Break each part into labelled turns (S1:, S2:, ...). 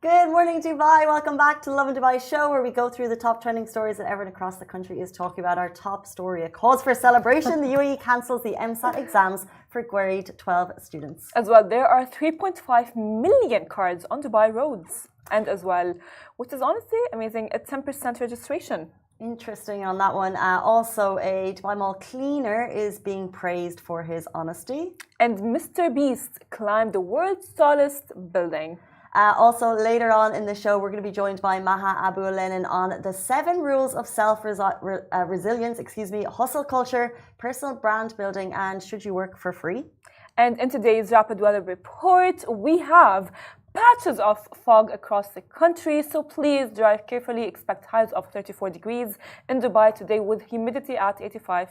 S1: Good morning, Dubai. Welcome back to Lovin Dubai show, where we go through the top trending stories that everyone across the country is talking about. Our top story, a cause for celebration. The UAE cancels the EmSAT exams for grade 12 students.
S2: As well, there are 3.5 million cars on Dubai roads. And as well, which is honestly amazing, a 10% registration.
S1: Interesting on that one. Also, a Dubai Mall cleaner is being praised for his honesty.
S2: And Mr. Beast climbed the world's tallest building.
S1: Also, later on in the show, we're going to be joined by Maha Abouelenein on the 7 rules of self-resilience, hustle culture, personal brand building, and should you work for free?
S2: And in today's rapid weather report, we have patches of fog across the country, so please drive carefully. Expect highs of 34 degrees in Dubai today with humidity at 85%.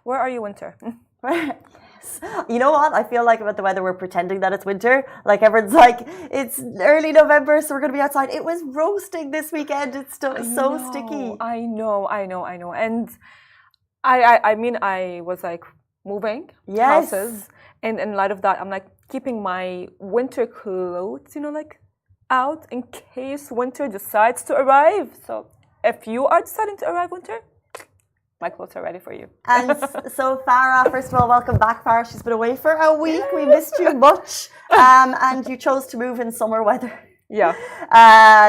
S2: Where are you, winter?
S1: Yes. You know what? I feel like about the weather, we're pretending that it's winter. Like everyone's like, it's early November, so we're going to be outside. It was roasting this weekend. It's still so sticky.
S2: I know. And I was like moving houses. And in light of that, I'm like keeping my winter clothes, like out in case winter decides to arrive. So if you are deciding to arrive winter, my clothes are ready for you.
S1: And so Farah, first of all, welcome back, Farah. She's been away for a week. We missed you much. And you chose to move in summer weather.
S2: Yeah.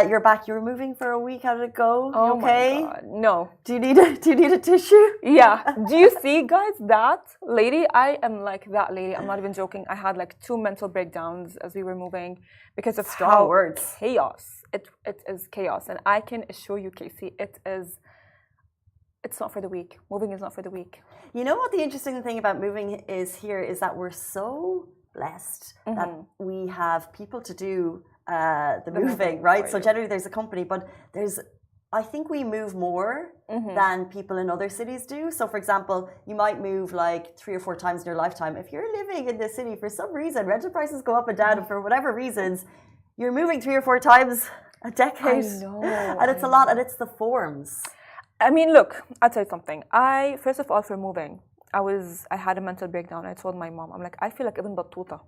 S1: You're back. You were moving for a week. How did it go?
S2: Oh,
S1: okay?
S2: my God. No.
S1: Do you need a tissue?
S2: Yeah. Do you see, guys, that lady? I am like that lady. I'm not even joking. I had like 2 mental breakdowns as we were moving because of
S1: Strong words.
S2: Chaos. It is chaos. And I can assure you, Casey, it's not for the weak. Moving is not for the weak.
S1: You know what the interesting thing about moving is that we're so blessed that we have people to do the moving, right? So generally there's a company, but I think we move more than people in other cities do. So for example, you might move like 3 or 4 times in your lifetime. If you're living in the city, for some reason, rental prices go up and down, and for whatever reasons, you're moving 3 or 4 times a decade.
S2: I know.
S1: And it's a lot, and it's the forms.
S2: I mean, look, I'll tell you something. First of all, for moving, I had a mental breakdown. I told my mom, I'm like, I feel like Ibn Battuta.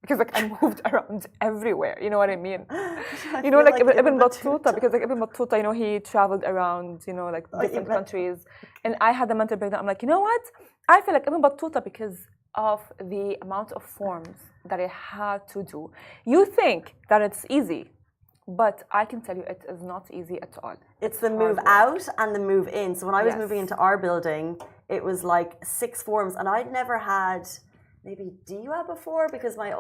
S2: Because like I moved around everywhere, you know what I mean? Like Ibn Battuta, because like Ibn Battuta, he traveled around, like different countries. And I had a mental breakdown. I'm like, you know what? I feel like Ibn Battuta because of the amount of forms that I had to do. You think that it's easy, but I can tell you it is not easy at all.
S1: It's the move out and the move in. So when I was moving into our building, it was like 6 forms, and I'd never had maybe DIWA before because my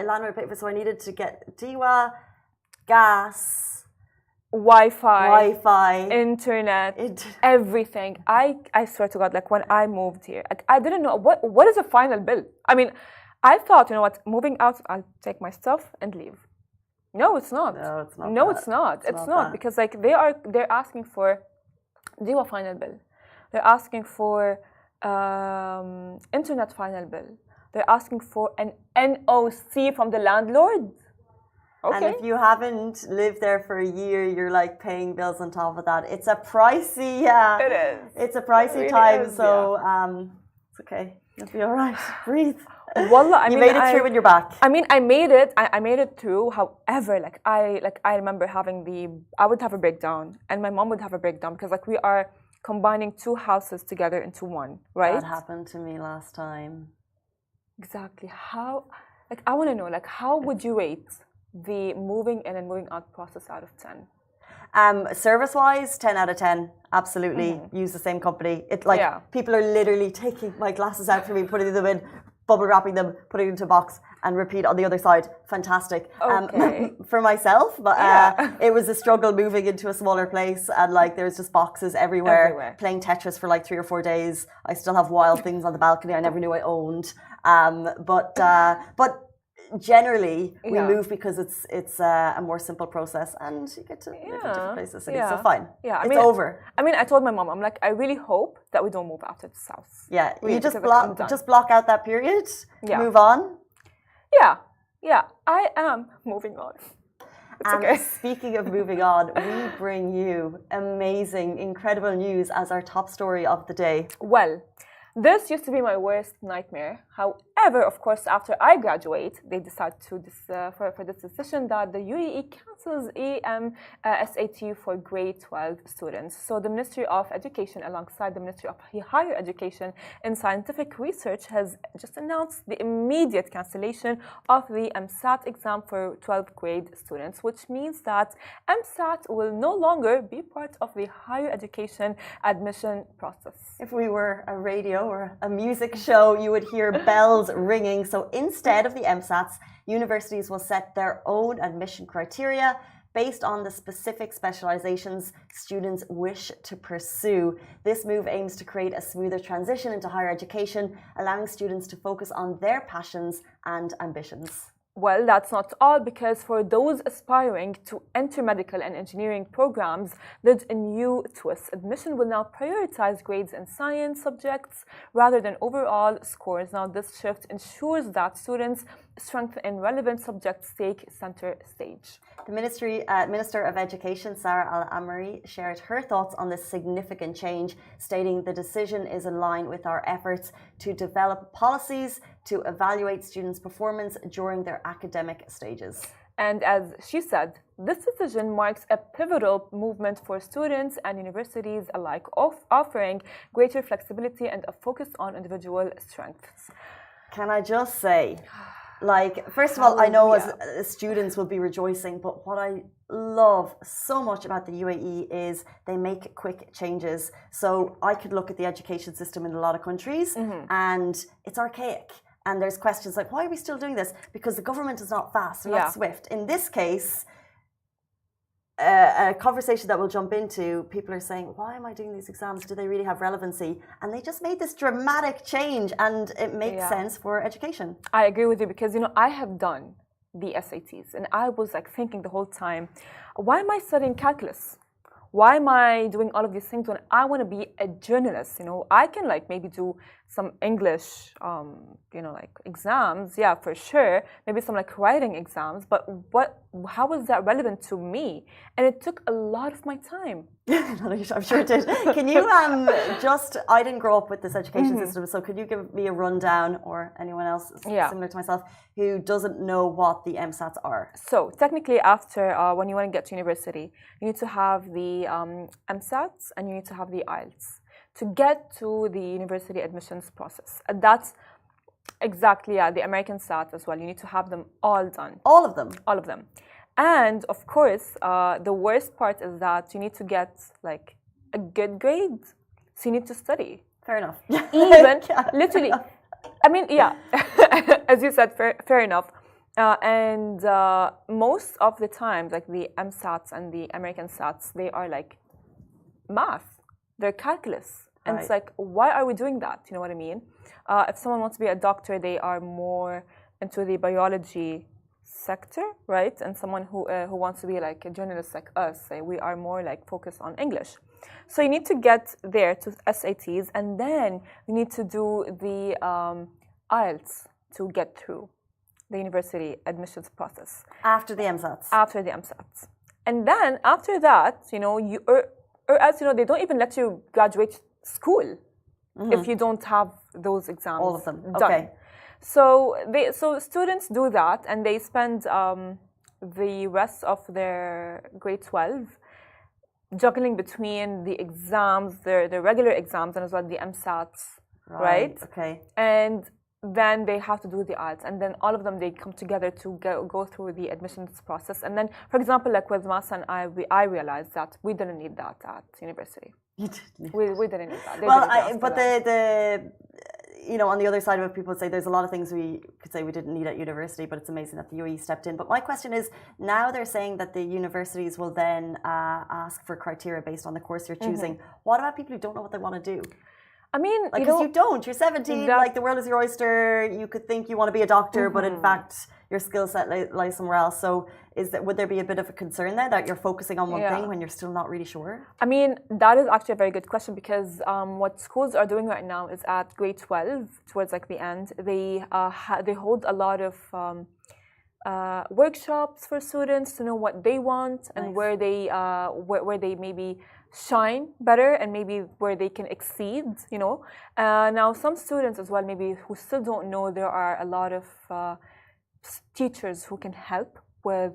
S1: landlord paid for, so I needed to get DIWA, gas, Wi-Fi,
S2: internet, everything. I swear to God, like when I moved here, like I didn't know what is the final bill. I mean, I thought, moving out, I'll take my stuff and leave. No, it's not.
S1: No, it's not.
S2: No, it's not. It's not because like they're asking for DIWA final bill. They're asking for internet final bill. They're asking for an NOC from the landlord. Okay.
S1: And if you haven't lived there for a year, you're like paying bills on top of that. It's a pricey.
S2: It is.
S1: It's a pricey
S2: really
S1: time.
S2: is,
S1: so it's okay. You'll be all right. Breathe.
S2: Wallah,
S1: you made it through when you're back.
S2: I mean, I made it. I made it through. However, I remember I would have a breakdown, and my mom would have a breakdown because like we are combining 2 houses together into one, right?
S1: That happened to me last time.
S2: Exactly. How? Like I want to know, like how would you rate the moving in and moving out process out of 10?
S1: Service-wise, 10 out of 10. Absolutely. Use the same company. People are literally taking my glasses out for me, putting them in, bubble wrapping them, putting them into a box, and repeat on the other side. Fantastic.
S2: Okay.
S1: For myself, but it was a struggle moving into a smaller place, and like there's just boxes everywhere. Playing Tetris for like 3 or 4 days. I still have wild things on the balcony I never knew I owned. But generally we move because it's a more simple process, and you get to live in different places. So fine.
S2: Yeah,
S1: it's over.
S2: I mean, I told my mom, I'm like, I really hope that we don't move out of this house.
S1: Yeah,
S2: really,
S1: you just block out that period.
S2: Yeah.
S1: Move on.
S2: Yeah, I am moving on. It's okay.
S1: Speaking of moving on, we bring you amazing, incredible news as our top story of the day.
S2: Well, this used to be my worst nightmare. However, of course, after I graduate, they decide to for this decision that the UAE cancels EmSAT for grade 12 students. So the Ministry of Education, alongside the Ministry of Higher Education and Scientific Research, has just announced the immediate cancellation of the EmSAT exam for 12th grade students, which means that EmSAT will no longer be part of the higher education admission process.
S1: If we were a radio or a music show, you would hear bells ringing. So instead of the EmSATs, universities will set their own admission criteria based on the specific specializations students wish to pursue. This move aims to create a smoother transition into higher education, allowing students to focus on their passions and ambitions.
S2: Well, that's not all, because for those aspiring to enter medical and engineering programs, there's a new twist. Admission will now prioritize grades in science subjects rather than overall scores. Now, this shift ensures that students' strength in relevant subjects take center stage.
S1: The Minister of Education, Sarah Al-Amari, shared her thoughts on this significant change, stating the decision is in line with our efforts to develop policies to evaluate students' performance during their academic stages.
S2: And as she said, this decision marks a pivotal movement for students and universities alike, offering greater flexibility and a focus on individual strengths.
S1: Can I just say, like, first of all, I know as students will be rejoicing, but what I love so much about the UAE is they make quick changes. So I could look at the education system in a lot of countries and it's archaic. And there's questions like, why are we still doing this? Because the government is not fast, they're not swift. In this case, a conversation that we'll jump into, people are saying, why am I doing these exams? Do they really have relevancy? And they just made this dramatic change, and it makes sense for education.
S2: I agree with you, because, you know, I have done the SATs and I was like thinking the whole time, why am I studying calculus? Why am I doing all of these things when I want to be a journalist? You know, I can like maybe do some English, you know, like exams, yeah, for sure. Maybe some like writing exams, but how is that relevant to me? And it took a lot of my time.
S1: I'm sure it did. Can you I didn't grow up with this education system, so could you give me a rundown, or anyone else similar to myself who doesn't know what the EmSATs are?
S2: So technically, after when you want to get to university, you need to have the EmSATs and you need to have the IELTS to get to the university admissions process. And that's exactly the American SAT as well. You need to have them all done.
S1: All of them?
S2: All of them. And of course, the worst part is that you need to get like a good grade. So you need to study.
S1: Fair enough.
S2: Even, literally. I mean, yeah, as you said, fair enough. And most of the time, like the EmSATs and the American SATs, they are like math. They're calculus. And it's like, why are we doing that? You know what I mean? If someone wants to be a doctor, they are more into the biology sector, right? And someone who wants to be like a journalist like us, we are more like focused on English. So you need to get there to SATs, and then you need to do the IELTS to get through the university admissions process.
S1: After the EmSATs? After
S2: the EmSATs. And then after that, you know, or else, you know, they don't even let you graduate school if you don't have those exams.
S1: All of them.
S2: Done.
S1: Okay.
S2: So students do that, and they spend the rest of their grade 12 juggling between the exams, the regular exams, and as well the EmSATs, right?
S1: Okay.
S2: And then they have to do the IELTS, and then all of them, they come together to go through the admissions process. And then, for example, like with Maha and I realized that we didn't need that at university.
S1: You didn't.
S2: We didn't need that.
S1: Well, but the you know, on the other side of it, people say there's a lot of things we could say we didn't need at university, but it's amazing that the UAE stepped in. But my question is, now they're saying that the universities will then ask for criteria based on the course you're choosing. What about people who don't know what they want to do?
S2: I mean,
S1: like, because you don't. You're 17. Like, the world is your oyster. You could think you want to be a doctor, but in fact, your skill set lies somewhere else. So, would there be a bit of a concern there that you're focusing on one thing when you're still not really sure? I
S2: mean, that is actually a very good question, because what schools are doing right now is at grade 12, towards like the end, they hold a lot of workshops for students to know what they want and where they maybe shine better and maybe where they can exceed, you know. Now, some students as well, maybe who still don't know, there are a lot of teachers who can help with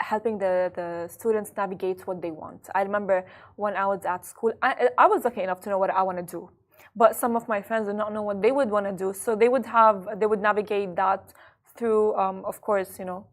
S2: helping the students navigate what they want. I remember when I was at school, I was lucky enough to know what I want to do. But some of my friends did not know what they would want to do. So they would navigate that through, of course, you know,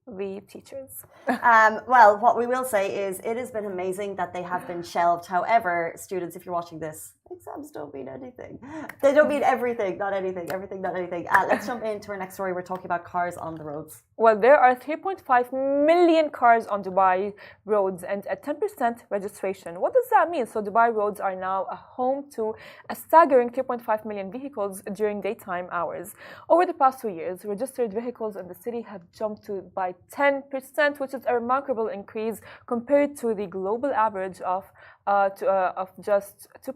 S2: the teachers.
S1: Well, what we will say is it has been amazing that they have been shelved. However, students, if you're watching this, exams don't mean anything. They don't mean everything, not anything, everything, not anything. Let's jump into our next story. We're talking about cars on the roads.
S2: Well, there are 3.5 million cars on Dubai roads and a 10% registration. What does that mean? So Dubai roads are now a home to a staggering 3.5 million vehicles during daytime hours. Over the past 2 years, registered vehicles in the city have jumped by 10%, which is a remarkable increase compared to the global average of just 2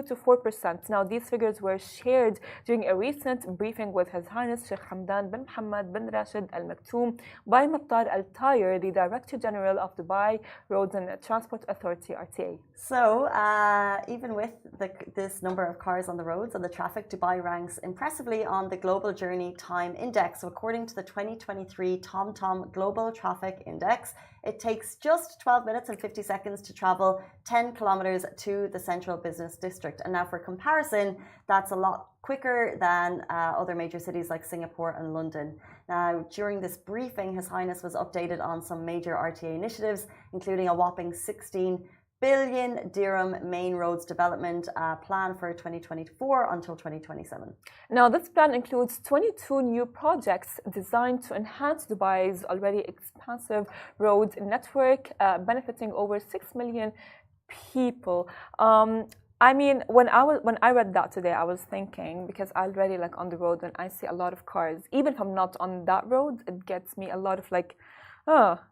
S2: to 4%. Now, these figures were shared during a recent briefing with His Highness Sheikh Hamdan bin Mohammed bin Rashid Al Maktoum by Mukhtar Al Tayer, the Director General of Dubai Roads and Transport Authority (RTA).
S1: So, even with this number of cars on the roads and the traffic, Dubai ranks impressively on the Global Journey Time Index. So, according to the 2023 TomTom Global Traffic Index, it takes just 12 minutes and 50 seconds to travel 10 kilometers to the central business district. And now for comparison, that's a lot quicker than other major cities like Singapore and London. Now, during this briefing, His Highness was updated on some major RTA initiatives, including a whopping 16 billion dirham main roads development plan for 2024 until 2027.
S2: Now, this plan includes 22 new projects designed to enhance Dubai's already expansive road network, benefiting over 6 million people. I mean, when I read that today, I was thinking, because I already like on the road and I see a lot of cars, even if I'm not on that road, it gets me a lot of like,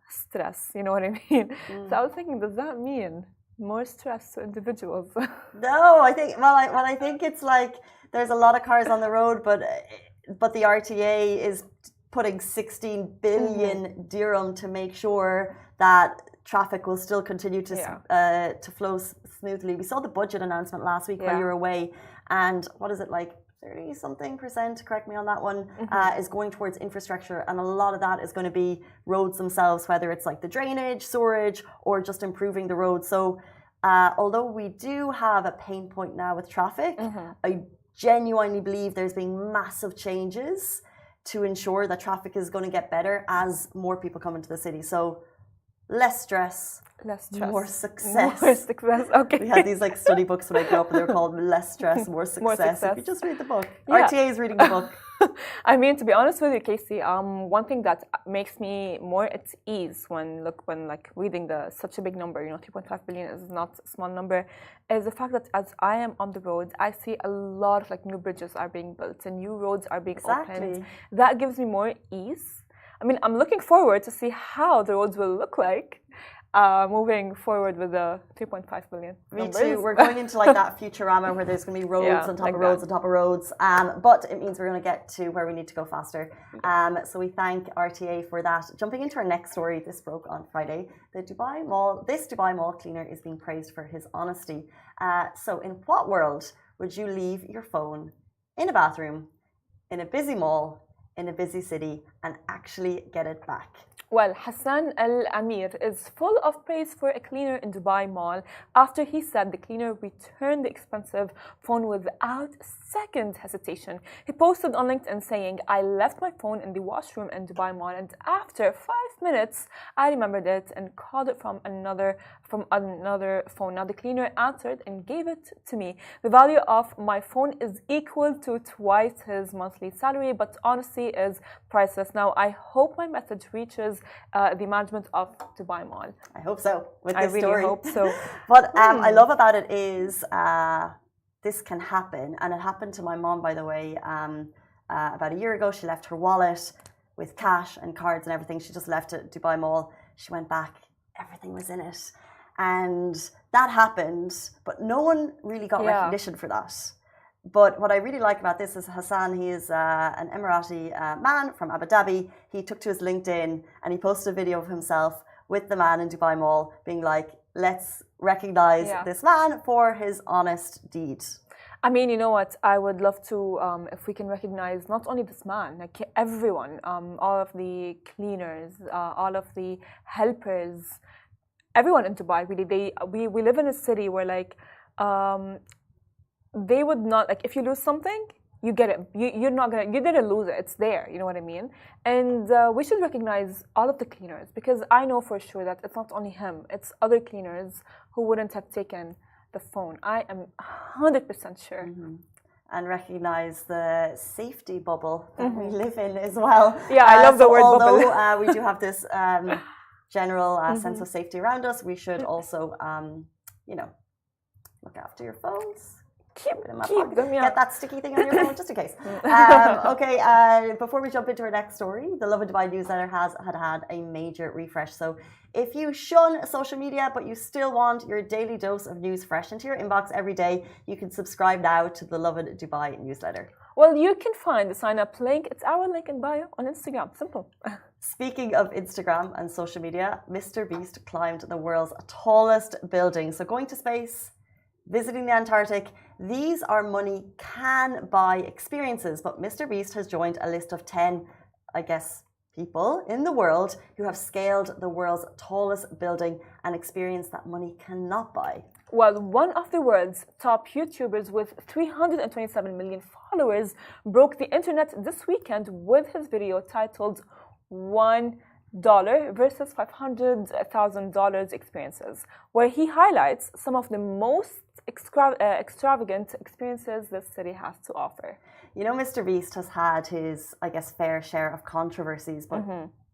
S2: stress, you know what I mean? So I was thinking, does that mean more stress to individuals?
S1: No, I think, I think it's like there's a lot of cars on the road, but the RTA is putting 16 billion dirham to make sure that traffic will still continue to flow smoothly. We saw the budget announcement last week while you were away, and what is it, like 30-something%, correct me on that one, is going towards infrastructure, and a lot of that is going to be roads themselves, whether it's like the drainage, sewerage, or just improving the roads. So although we do have a pain point now with traffic, I genuinely believe there's been massive changes to ensure that traffic is going to get better as more people come into the city. So less stress, more success.
S2: More success, okay.
S1: We had these like study books when I grew up and they were called Less Stress, More Success. If you just read the book. RTA is reading the book.
S2: I mean, to be honest with you, Casey, one thing that makes me more at ease when like reading such a big number, you know, 3.5 billion is not a small number, is the fact that as I am on the road, I see a lot of like new bridges are being built and new roads are being opened. That gives me more ease. I mean, I'm looking forward to see how the roads will look like moving forward with the 3.5 billion.
S1: Me too. We're going into like that Futurama where there's going to be roads on top of roads on top of roads. But it means we're going to get to where we need to go faster. So we thank RTA for that. Jumping into our next story, this broke on Friday. This Dubai Mall cleaner is being praised for his honesty. So in what world would you leave your phone in a bathroom, in a busy mall, in a busy city, and actually get it back?
S2: Well, Hassan Al Amir is full of praise for a cleaner in Dubai Mall after he said the cleaner returned the expensive phone without second hesitation. He posted on LinkedIn saying, "I left my phone in the washroom in Dubai Mall, and after 5 minutes, I remembered it and called it from another phone. Now the cleaner answered and gave it to me. The value of my phone is equal to twice his monthly salary, but honesty is priceless." Now I hope my message reaches the management of Dubai Mall.
S1: I hope so. With this
S2: really
S1: story.
S2: hope so.
S1: What I love about it is this can happen, and it happened to my mom, by the way. About a year ago, she left her wallet with cash and cards and everything. She just left it at Dubai Mall. She went back, everything was in it, and that happened. But no one really got recognition for that. But what I really like about this is Hassan. He is an Emirati man from Abu Dhabi. He took to his LinkedIn and he posted a video of himself with the man in Dubai Mall being like, let's recognize this man for his honest deed.
S2: I mean, you know what? I would love to, if we can recognize not only this man, like everyone, all of the cleaners, all of the helpers, everyone in Dubai. Really, we live in a city where like they would not like if you lose something, you get it. You didn't lose it. It's there. You know what I mean? And we should recognize all of the cleaners because I know for sure that it's not only him. It's other cleaners who wouldn't have taken the phone. I am 100% sure.
S1: And recognize the safety bubble that we live in as well.
S2: Yeah, I love the word bubble.
S1: Although we do have this general sense of safety around us, we should also, you know, look after your phones.
S2: Keep them, yeah.
S1: Get that sticky thing on your phone just in case. Okay, before we jump into our next story, the Lovin Dubai newsletter had a major refresh. So if you shun social media but you still want your daily dose of news fresh into your inbox every day, you can subscribe now to the Lovin Dubai newsletter.
S2: Well, you can find the sign-up link. It's our link in bio on Instagram. Simple.
S1: Speaking of Instagram and social media, Mr. Beast climbed the world's tallest building. So going to space, visiting the Antarctic, these are money can buy experiences. But Mr. Beast has joined a list of 10, I guess, people in the world who have scaled the world's tallest building, an experience that money cannot buy.
S2: Well, one of the world's top YouTubers with 327 million followers broke the internet this weekend with his video titled $1 versus $500,000 experiences, where he highlights some of the most extravagant experiences this city has to offer.
S1: You know, Mr. Beast has had his, I guess, fair share of controversies, but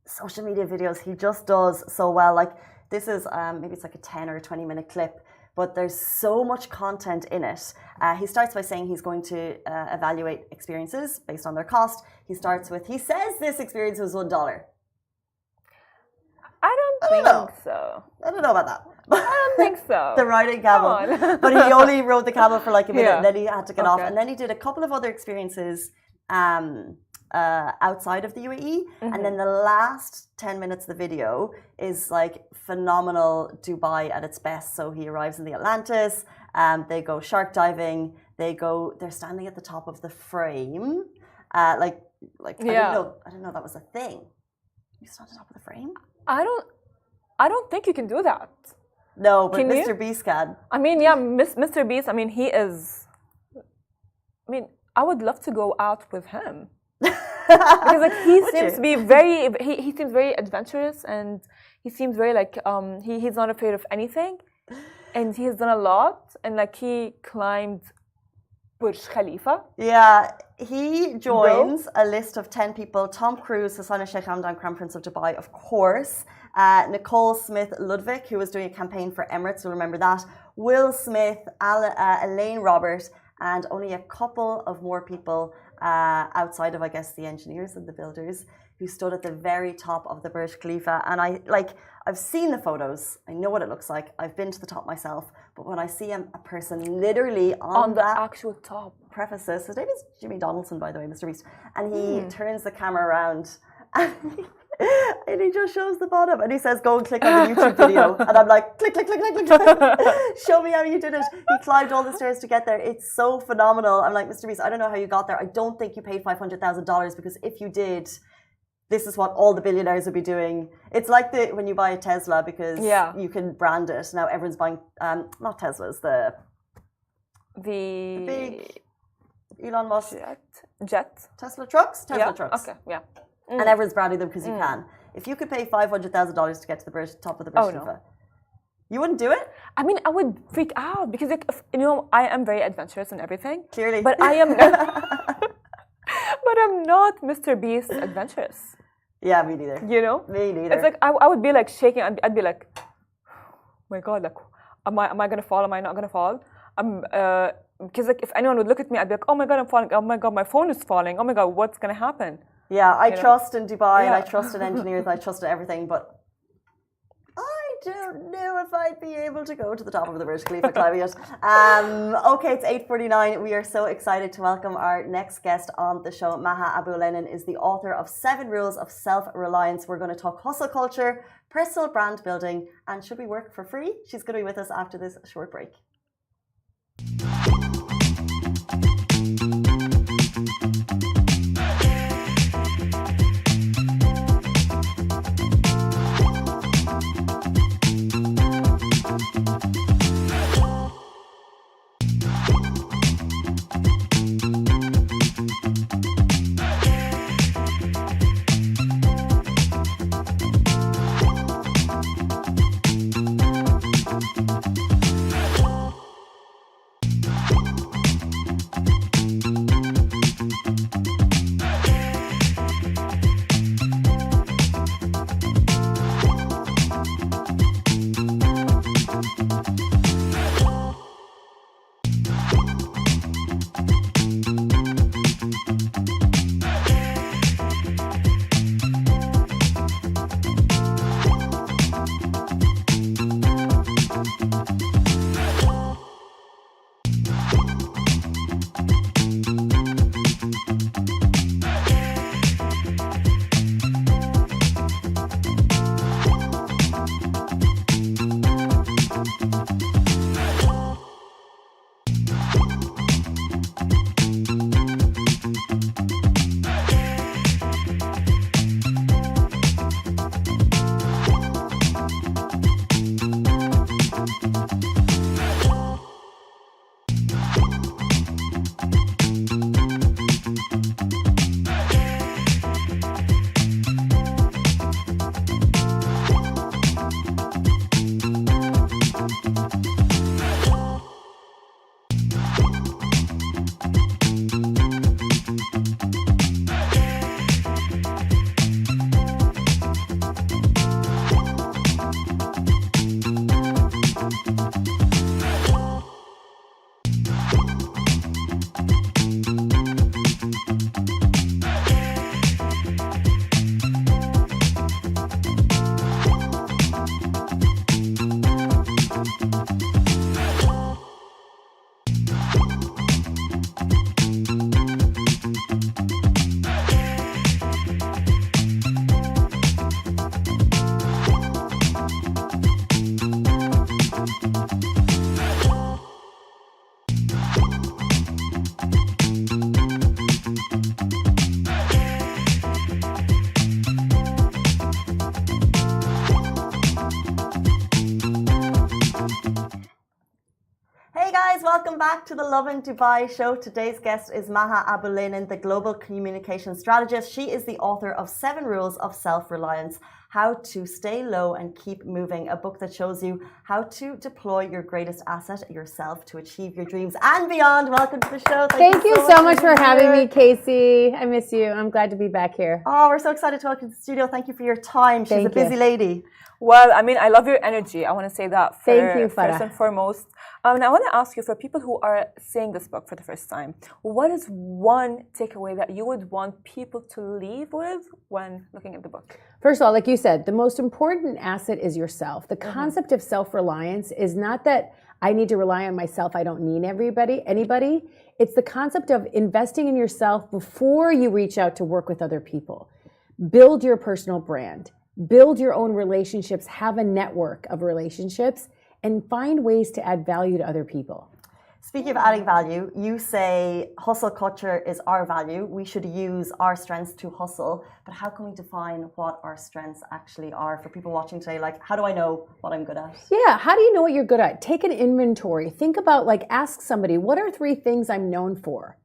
S1: social media videos, he just does so well. Like, this is maybe it's like a 10 or a 20-minute clip, but there's so much content in it. He starts by saying he's going to evaluate experiences based on their cost. He starts with, he says this experience was $1.
S2: I don't think so.
S1: I don't know about that.
S2: I don't think so.
S1: The riding camel. But he only rode the camel for like a minute and then he had to get off. And then he did a couple of other experiences outside of the UAE. And then the last 10 minutes of the video is like phenomenal Dubai at its best. So he arrives in the Atlantis, they go shark diving, they're standing at the top of the frame. I didn't know that was a thing. You stand on top of the frame?
S2: I don't think you can do that.
S1: No, but Mr. Beast can.
S2: I mean, yeah, Mr. Beast, I mean, he is... I mean, I would love to go out with him. Because like he seems to be very... He seems very adventurous and he seems very like... he's not afraid of anything. And he has done a lot. And like he climbed Burj Khalifa.
S1: Yeah, he joins a list of 10 people. Tom Cruise, Hassan Sheikh Hamdan, Crown Prince of Dubai, of course. Nicole Smith Ludwig, who was doing a campaign for Emirates, you'll remember that. Will Smith, Elaine Robert, and only a couple of more people outside of, I guess, the engineers and the builders who stood at the very top of the Burj Khalifa. And I've seen the photos. I know what it looks like. I've been to the top myself. But when I see a person literally on
S2: the
S1: that
S2: actual top
S1: premises, his name is Jimmy Donaldson, by the way, Mr. Beast, and he turns the camera around and he just shows the bottom and he says, go and click on the YouTube video. And I'm like, click, click, click, click, click, click. Show me how you did it. He climbed all the stairs to get there. It's so phenomenal. I'm like, Mr. Beast, I don't know how you got there. I don't think you paid $500,000 because if you did, this is what all the billionaires would be doing. It's like when you buy a Tesla because you can brand it. Now everyone's buying, not Teslas, the big Elon Musk
S2: jet
S1: Tesla trucks. Trucks.
S2: Okay, yeah.
S1: And everyone's branding them because you can. If you could pay $500,000 to get to the top of the Burj Khalifa, you wouldn't do it?
S2: I mean, I would freak out because, like, you know, I am very adventurous and everything.
S1: Clearly.
S2: But I am... but I'm not Mr. Beast adventurous.
S1: Yeah, me neither.
S2: You know?
S1: Me neither.
S2: It's like, I would be like shaking. I'd be like, oh my God, like, am I going to fall? Am I not going to fall? Because like, if anyone would look at me, I'd be like, oh my God, I'm falling. Oh my God, my phone is falling. Oh my God, what's going to happen?
S1: Yeah, I trust in Dubai and I trust in engineers and I trust in everything, but I don't know if I'd be able to go to the top of the Burj Khalifa climbing it. Okay, it's 8:49. We are so excited to welcome our next guest on the show. Maha Abouelenein is the author of 7 Rules of Self-Reliance. We're going to talk hustle culture, personal brand building, and should we work for free? She's going to be with us after this short break. Welcome back to the Lovin Dubai show. Today's guest is Maha Abouelenein, the global communication strategist. She is the author of 7 Rules of Self-Reliance, How to Stay Low and Keep Moving, a book that shows you how to deploy your greatest asset, yourself, to achieve your dreams and beyond. Welcome to the show.
S3: Thank you so much for having me, Casey. I miss you. I'm glad to be back here.
S1: Oh, we're so excited to welcome to the studio. Thank you for your time. She's a busy lady.
S2: Well, I mean, I love your energy. I want to say that first and foremost. And I want to ask you, for people who are seeing this book for the first time, what is one takeaway that you would want people to leave with when looking at the book?
S3: First of all, like you said, the most important asset is yourself. The concept of self-reliance is not that I need to rely on myself, I don't need anybody. It's the concept of investing in yourself before you reach out to work with other people. Build your personal brand. Build your own relationships, have a network of relationships, and find ways to add value to other people.
S1: Speaking of adding value, you say hustle culture is our value. We should use our strengths to hustle. But how can we define what our strengths actually are for people watching today? Like, how do I know what I'm good at?
S3: Yeah, how do you know what you're good at? Take an inventory. Think about, ask somebody, what are 3 things I'm known for?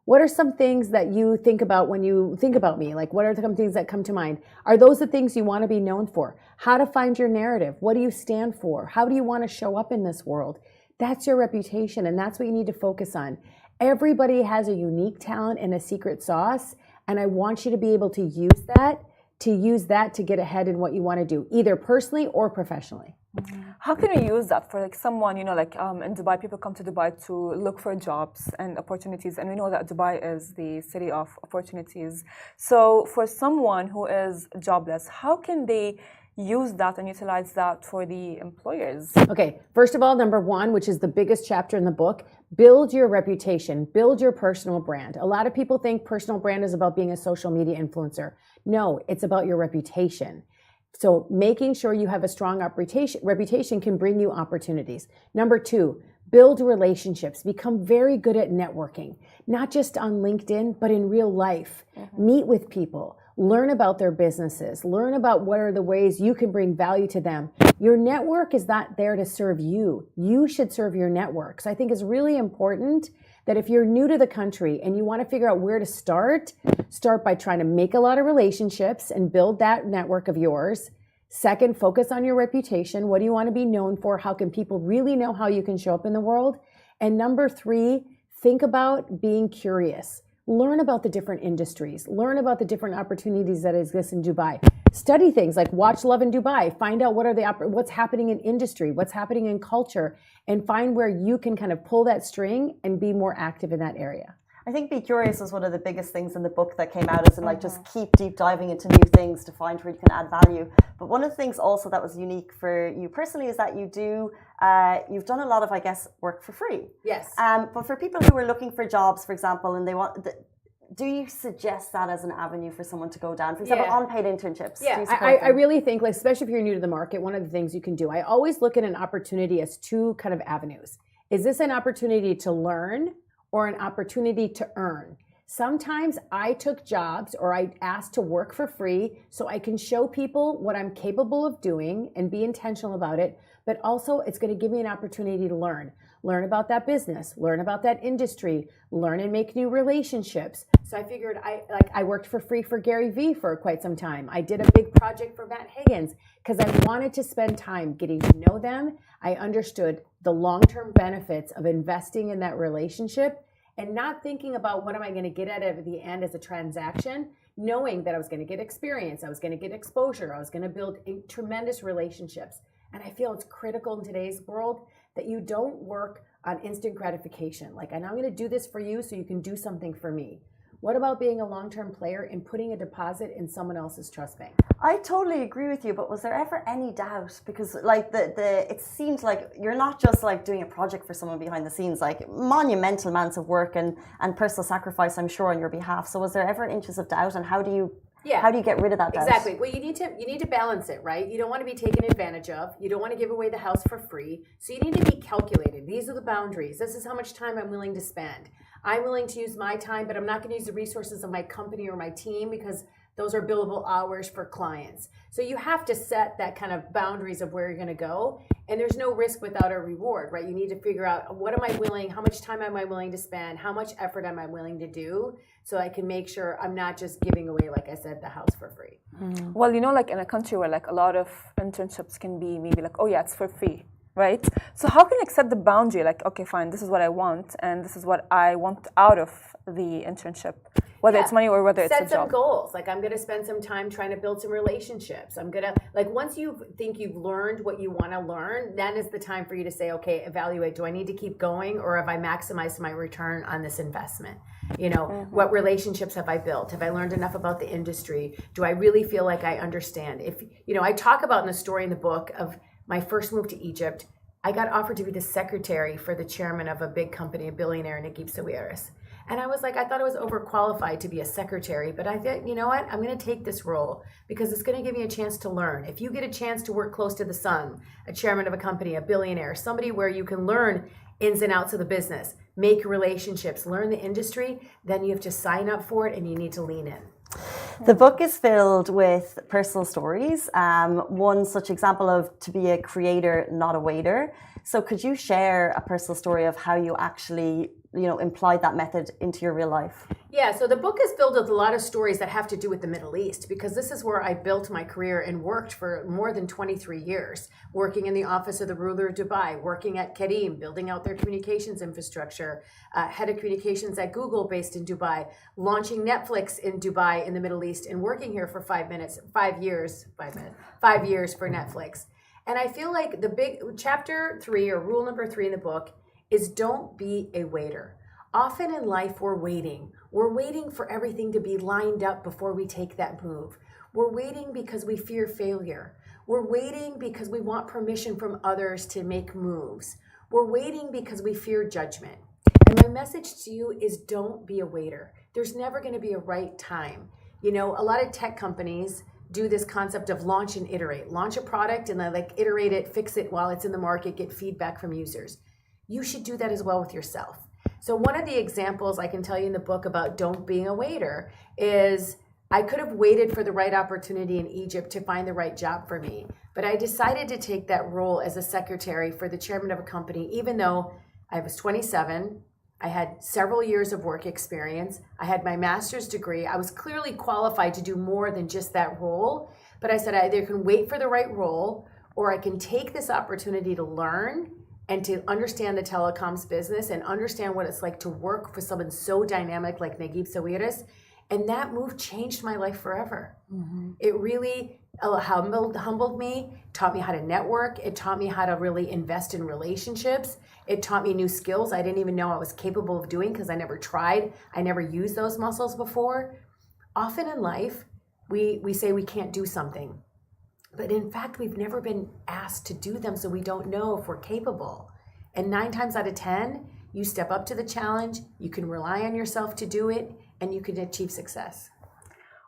S3: What are some things that you think about when you think about me? What are some things that come to mind? Are those the things you want to be known for? How to find your narrative? What do you stand for? How do you want to show up in this world? That's your reputation, and that's what you need to focus on. Everybody has a unique talent and a secret sauce, and I want you to be able to use that to get ahead in what you want to do, either personally or professionally.
S2: How can we use that for someone, in Dubai, people come to Dubai to look for jobs and opportunities, and we know that Dubai is the city of opportunities. So for someone who is jobless, how can they use that and utilize that for the employers?
S3: Okay, first of all, number one, which is the biggest chapter in the book, build your reputation, build your personal brand. A lot of people think personal brand is about being a social media influencer. No, it's about your reputation. So making sure you have a strong reputation can bring you opportunities. Number two, build relationships. Become very good at networking, not just on LinkedIn, but in real life. Meet with people. Learn about their businesses. Learn about what are the ways you can bring value to them. Your network is not there to serve you. You should serve your network. So I think it's really important that if you're new to the country and you want to figure out where to start by trying to make a lot of relationships and build that network of yours. Second, focus on your reputation. What do you want to be known for? How can people really know how you can show up in the world? And number three, think about being curious. Learn about the different industries. Learn about the different opportunities that exist in Dubai. Study things like watch Lovin Dubai. Find out what's happening in industry, what's happening in culture, and find where you can kind of pull that string and be more active in that area.
S1: I think be curious was one of the biggest things in the book that came out, is like just keep deep diving into new things to find where you can add value. But one of the things also that was unique for you personally is that you've done a lot of, I guess, work for free.
S3: Yes.
S1: But for people who are looking for jobs, for example, and do you suggest that as an avenue for someone to go down? For example, unpaid internships.
S3: Yeah, I really think, like, especially if you're new to the market, one of the things you can do, I always look at an opportunity as two kind of avenues. Is this an opportunity to learn or an opportunity to earn? Sometimes I took jobs or I asked to work for free so I can show people what I'm capable of doing and be intentional about it, but also it's going to give me an opportunity to learn about that business, learn about that industry, learn and make new relationships. So I figured I worked for free for Gary Vee for quite some time. I did a big project for Matt Higgins because I wanted to spend time getting to know them. I understood the long-term benefits of investing in that relationship and not thinking about what am I going to get at the end as a transaction, knowing that I was going to get experience, I was going to get exposure, I was going to build tremendous relationships. And I feel it's critical in today's world that you don't work on instant gratification. Like, and I'm going to do this for you so you can do something for me. What about being a long-term player and putting a deposit in someone else's trust bank?
S1: I totally agree with you, but was there ever any doubt? Because like it seemed like you're not just like doing a project for someone behind the scenes, like monumental amounts of work and personal sacrifice, I'm sure, on your behalf. So was there ever inches of doubt, and how do you get rid of that doubt?
S3: Exactly. Well, you need to balance it, right? You don't want to be taken advantage of. You don't want to give away the house for free. So you need to be calculated. These are the boundaries. This is how much time I'm willing to spend. I'm willing to use my time, but I'm not going to use the resources of my company or my team because those are billable hours for clients. So you have to set that kind of boundaries of where you're going to go. And there's no risk without a reward, right? You need to figure out what am I willing, how much time am I willing to spend, how much effort am I willing to do, so I can make sure I'm not just giving away, like I said, the house for free.
S2: Well, like in a country where like a lot of internships can be maybe like, oh yeah, it's for free, right? So how can I set the boundary? Like, okay, fine, this is what I want, and this is what I want out of the internship, whether it's money or whether it's a job.
S3: Set some goals. Like, I'm going to spend some time trying to build some relationships. I'm going to, like, once you think you've learned what you want to learn, then is the time for you to say, okay, evaluate, do I need to keep going, or have I maximized my return on this investment? You know, what relationships have I built? Have I learned enough about the industry? Do I really feel like I understand? If, you know, I talk about in the story in the book of my first move to Egypt, I got offered to be the secretary for the chairman of a big company, a billionaire, Naguib Sawiris. And I was like, I thought I was overqualified to be a secretary, but I thought, you know what? I'm going to take this role because it's going to give me a chance to learn. If you get a chance to work close to the sun, a chairman of a company, a billionaire, somebody where you can learn ins and outs of the business, make relationships, learn the industry, then you have to sign up for it and you need to lean in.
S1: The book is filled with personal stories. One such example of to be a creator, not a waiter. So could you share a personal story of how you actually, implied that method into your real life?
S3: Yeah, so the book is filled with a lot of stories that have to do with the Middle East, because this is where I built my career and worked for more than 23 years, working in the office of the ruler of Dubai, working at Kareem, building out their communications infrastructure, head of communications at Google based in Dubai, launching Netflix in Dubai in the Middle East, and working here for 5 years for Netflix. And I feel like the big chapter 3 or rule number 3 in the book is don't be a waiter. Often in life, we're waiting. We're waiting for everything to be lined up before we take that move. We're waiting because we fear failure. We're waiting because we want permission from others to make moves. We're waiting because we fear judgment. And my message to you is don't be a waiter. There's never going to be a right time. You know, a lot of tech companies do this concept of launch and iterate. Launch a product and then like iterate it, fix it while it's in the market, get feedback from users. You should do that as well with yourself. So one of the examples I can tell you in the book about don't being a waiter is I could have waited for the right opportunity in Egypt to find the right job for me. But I decided to take that role as a secretary for the chairman of a company, even though I was 27, I had several years of work experience, I had my master's degree, I was clearly qualified to do more than just that role. But I said I either can wait for the right role or I can take this opportunity to learn and to understand the telecoms business and understand what it's like to work for someone so dynamic like Naguib Sawiris. And that move changed my life forever. Mm-hmm. It really humbled me, taught me how to network. It taught me how to really invest in relationships. It taught me new skills I didn't even know I was capable of doing because I never tried. I never used those muscles before. Often in life, we say we can't do something. But in fact, we've never been asked to do them, so we don't know if we're capable. And 9 times out of 10, you step up to the challenge, you can rely on yourself to do it, and you can achieve success.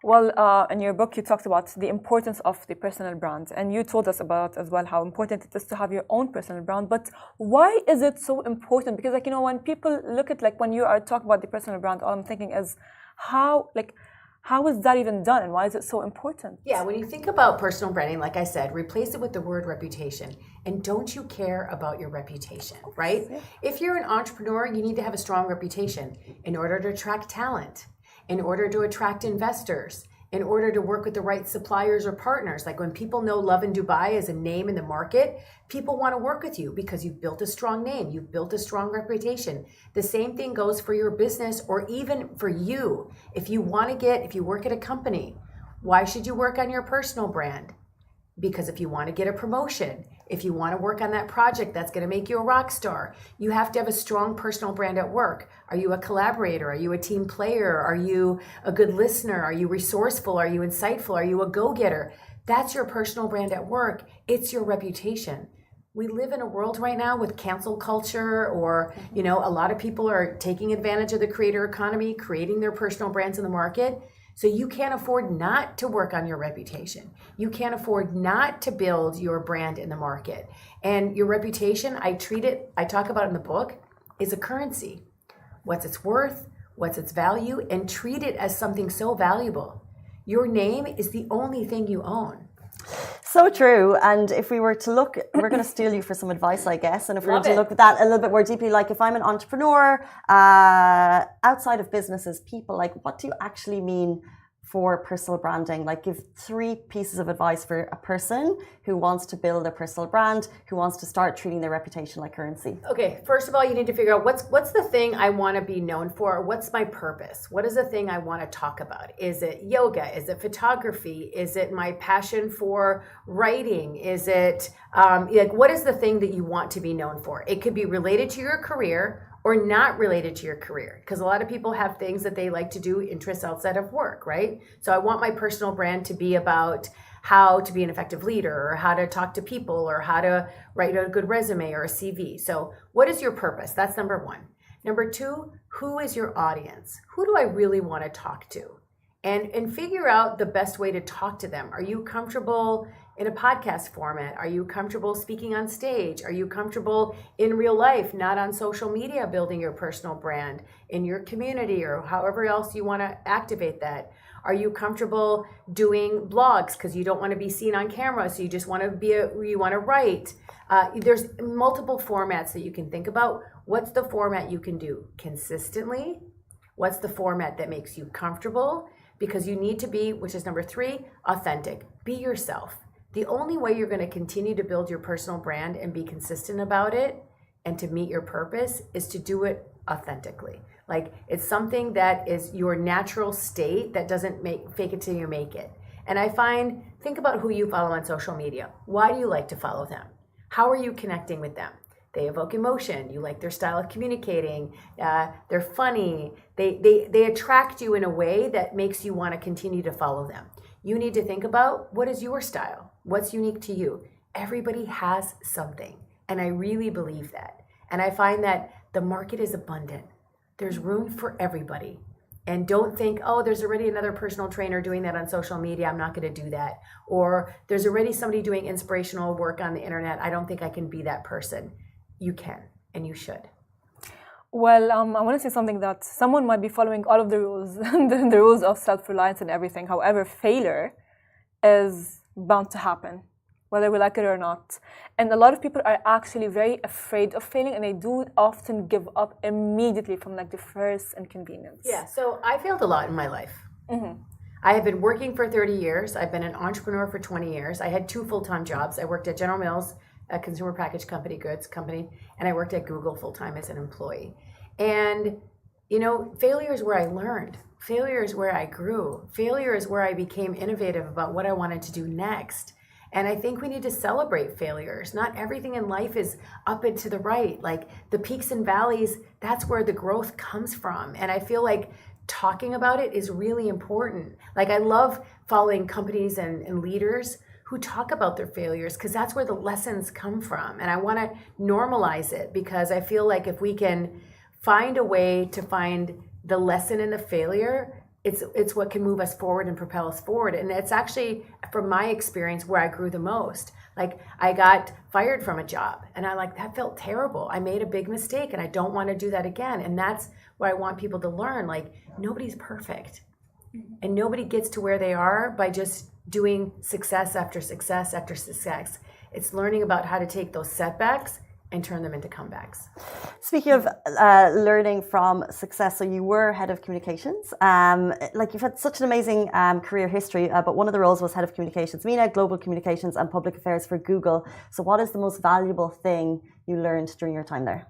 S2: Well, in your book, you talked about the importance of the personal brand, and you told us about as well how important it is to have your own personal brand. But why is it so important? Because, like, you know, when people look at, like, when you are talking about the personal brand, all I'm thinking is how is that even done, and why is it so important?
S3: Yeah, when you think about personal branding, like I said, replace it with the word reputation. And don't you care about your reputation, right? Yeah. If you're an entrepreneur, you need to have a strong reputation in order to attract talent, in order to attract investors, in order to work with the right suppliers or partners. Like when people know Lovin Dubai as a name in the market, people want to work with you because you've built a strong name, you've built a strong reputation. The same thing goes for your business or even for you. If you work at a company, why should you work on your personal brand? Because if you want to get a promotion, if you want to work on that project that's going to make you a rock star, you have to have a strong personal brand at work. Are you a collaborator? Are you a team player? Are you a good listener? Are you resourceful? Are you insightful? Are you a go-getter? That's your personal brand at work. It's your reputation. We live in a world right now with cancel culture or, you know, a lot of people are taking advantage of the creator economy, creating their personal brands in the market. So you can't afford not to work on your reputation. You can't afford not to build your brand in the market. And your reputation, I talk about in the book, is a currency. What's its worth, what's its value, and treat it as something so valuable. Your name is the only thing you own.
S1: So true. And if we were to look, we're going to steal you for some advice, I guess. And if we were to look at that a little bit more deeply, like if I'm an entrepreneur, outside of businesses, people, like what do you actually mean for personal branding? Like give 3 pieces of advice for a person who wants to build a personal brand, who wants to start treating their reputation like currency.
S3: Okay, first of all, you need to figure out what's the thing I want to be known for? What's my purpose? What is the thing I want to talk about? Is it yoga? Is it photography? Is it my passion for writing? Is it like what is the thing that you want to be known for? It could be related to your career or not related to your career, because a lot of people have things that they like to do, interests outside of work, right? So I want my personal brand to be about how to be an effective leader or how to talk to people or how to write a good resume or a CV. So what is your purpose? That's number 1. Number 2, who is your audience? Who do I really want to talk to? And figure out the best way to talk to them. Are you comfortable in a podcast format? Are you comfortable speaking on stage? Are you comfortable in real life, not on social media, building your personal brand in your community or however else you want to activate that? Are you comfortable doing blogs because you don't want to be seen on camera, so you just want to you want to write? There's multiple formats that you can think about. What's the format you can do consistently? What's the format that makes you comfortable? Because you need to be, which is number 3, authentic. Be yourself. The only way you're going to continue to build your personal brand and be consistent about it and to meet your purpose is to do it authentically. Like it's something that is your natural state that doesn't fake it till you make it. And I find, think about who you follow on social media. Why do you like to follow them? How are you connecting with them? They evoke emotion. You like their style of communicating. They're funny. They attract you in a way that makes you want to continue to follow them. You need to think about, what is your style? What's unique to you? Everybody has something. And I really believe that. And I find that the market is abundant. There's room for everybody. And don't think, oh, there's already another personal trainer doing that on social media. I'm not going to do that. Or there's already somebody doing inspirational work on the internet. I don't think I can be that person. You can, and you should.
S2: Well, I want to say something that someone might be following all of the rules, the rules of self-reliance and everything. However, failure is bound to happen, whether we like it or not. And a lot of people are actually very afraid of failing, and they do often give up immediately from like the first inconvenience.
S3: Yeah, so I failed a lot in my life. I have been working for 30 years. I've been an entrepreneur for 20 years. I had 2 full-time jobs. I worked at General Mills, a consumer packaged goods company, and I worked at Google full-time as an employee. And, you know, failure is where I learned. Failure is where I grew. Failure is where I became innovative about what I wanted to do next. And I think we need to celebrate failures. Not everything in life is up and to the right. Like the peaks and valleys, that's where the growth comes from. And I feel like talking about it is really important. Like I love following companies and leaders who talk about their failures, because that's where the lessons come from. And I want to normalize it, because I feel like if we can find a way to find the lesson in the failure, it's what can move us forward and propel us forward. And it's actually, from my experience, where I grew the most. Like I got fired from a job and that felt terrible. I made a big mistake and I don't want to do that again. And that's what I want people to learn. Like nobody's perfect, and nobody gets to where they are by just doing success after success after success. It's learning about how to take those setbacks and turn them into comebacks.
S1: Speaking of learning from success, so you were head of communications. Like you've had such an amazing career history, but one of the roles was head of communications, MENA, global communications and public affairs for Google. So what is the most valuable thing you learned during your time there?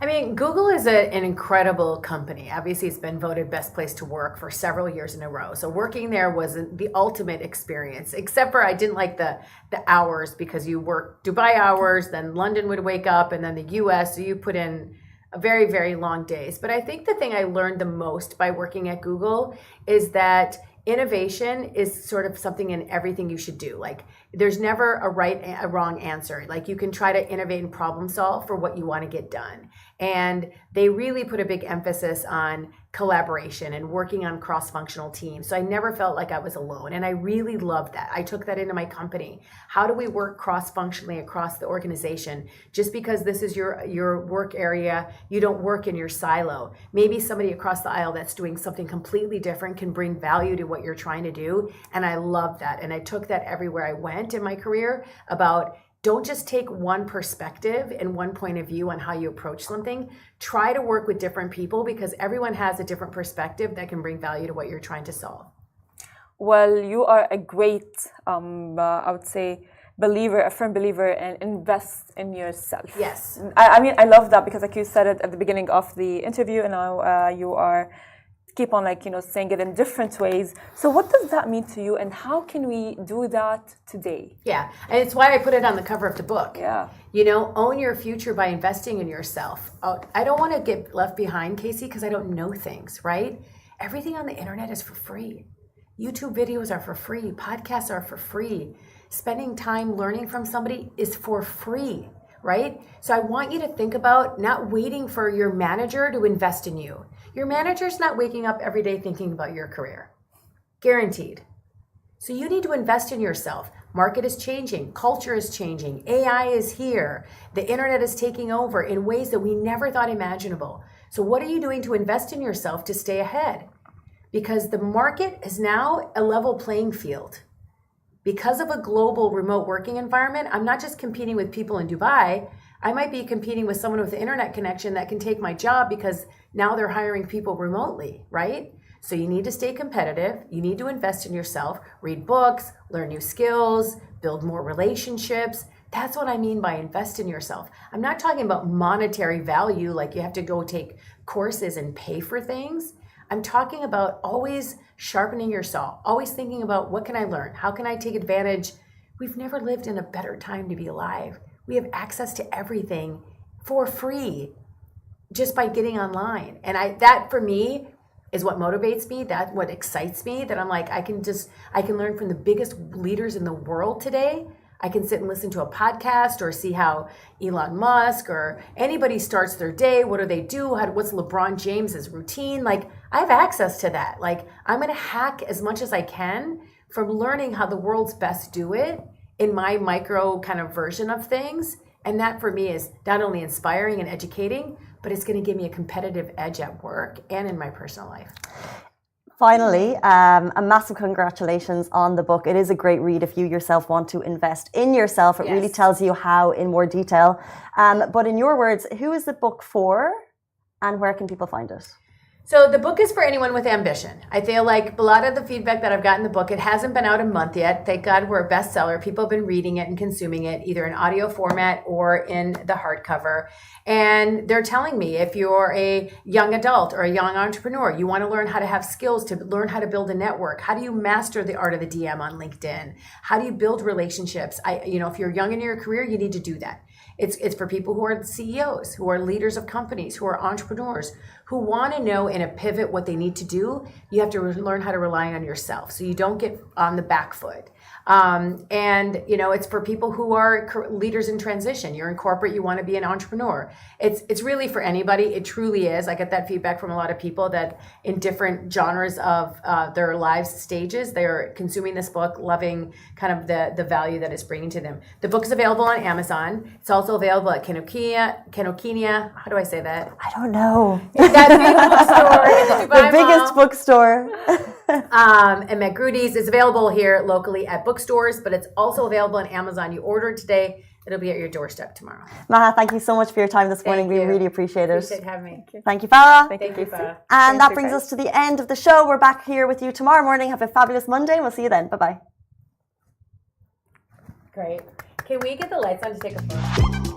S3: I mean, Google is an incredible company. Obviously, it's been voted best place to work for several years in a row. So working there was the ultimate experience, except for I didn't like the hours, because you work Dubai hours, then London would wake up, and then the US, so you put in a very, very long days. But I think the thing I learned the most by working at Google is that innovation is sort of something in everything you should do. Like there's never a wrong answer. Like you can try to innovate and problem solve for what you want to get done. And they really put a big emphasis on collaboration and working on cross-functional teams. So I never felt like I was alone. And I really loved that. I took that into my company. How do we work cross-functionally across the organization? Just because this is your work area, you don't work in your silo. Maybe somebody across the aisle that's doing something completely different can bring value to what you're trying to do. And I love that. And I took that everywhere I went in my career about don't just take one perspective and one point of view on how you approach something. Try to work with different people, because everyone has a different perspective that can bring value to what you're trying to solve.
S2: Well, you are a great, I would say, a firm believer, and invest in yourself.
S3: Yes.
S2: I mean, I love that, because like you said it at the beginning of the interview, and now you are keep on saying it in different ways. So what does that mean to you, and how can we do that today?
S3: Yeah, and it's why I put it on the cover of the book.
S2: Yeah.
S3: Own your future by investing in yourself. I don't want to get left behind, Casey, because I don't know things, right? Everything on the internet is for free. YouTube videos are for free. Podcasts are for free. Spending time learning from somebody is for free, right? So I want you to think about not waiting for your manager to invest in you. Your manager's not waking up every day thinking about your career. Guaranteed. So you need to invest in yourself. Market is changing. Culture is changing. AI is here. The internet is taking over in ways that we never thought imaginable. So what are you doing to invest in yourself to stay ahead? Because the market is now a level playing field. Because of a global remote working environment, I'm not just competing with people in Dubai. I might be competing with someone with an internet connection that can take my job, because now they're hiring people remotely, right? So you need to stay competitive. You need to invest in yourself, read books, learn new skills, build more relationships. That's what I mean by invest in yourself. I'm not talking about monetary value, like you have to go take courses and pay for things. I'm talking about always sharpening yourself, always thinking about what can I learn? How can I take advantage? We've never lived in a better time to be alive. We have access to everything for free just by getting online. And that for me is what motivates me. That's what excites me. That I'm like, I can learn from the biggest leaders in the world today. I can sit and listen to a podcast or see how Elon Musk or anybody starts their day. What do they do? What's LeBron James's routine? Like, I have access to that. Like, I'm going to hack as much as I can from learning how the world's best do it in my micro kind of version of things. And that for me is not only inspiring and educating, but it's going to give me a competitive edge at work and in my personal life.
S1: Finally, a massive congratulations on the book. It is a great read if you yourself want to invest in yourself. It really tells you how in more detail. But in your words, who is the book for and where can people find it?
S3: So the book is for anyone with ambition. I feel like a lot of the feedback that I've gotten in the book, it hasn't been out a month yet. Thank God we're a bestseller. People have been reading it and consuming it either in audio format or in the hardcover. And they're telling me if you're a young adult or a young entrepreneur, you want to learn how to have skills to learn how to build a network. How do you master the art of the DM on LinkedIn? How do you build relationships? If you're young in your career, you need to do that. It's for people who are CEOs, who are leaders of companies, who are entrepreneurs, who want to know in a pivot what they need to do. You have to learn how to rely on yourself so you don't get on the back foot. It's for people who are leaders in transition. You're in corporate, you want to be an entrepreneur. It's really for anybody. It truly is. I get that feedback from a lot of people that in different genres of their lives stages, they're consuming this book, loving kind of the value that it's bringing to them. The book is available on Amazon. It's also available at Kinokiniya. How do I say that?
S1: I don't know.
S3: That big bookstore.
S1: The biggest bookstore.
S3: And McGrudy's is available here locally at bookstores, but it's also available on Amazon. You order it today, it'll be at your doorstep tomorrow.
S1: Maha, thank you so much for your time this morning. We really appreciate it.
S3: Appreciate having me.
S1: Thank you, Farah.
S2: Thank you, Farah.
S1: And that brings us to the end of the show. We're back here with you tomorrow morning. Have a fabulous Monday. We'll see you then. Bye-bye.
S3: Great. Can we get the lights on to take a photo?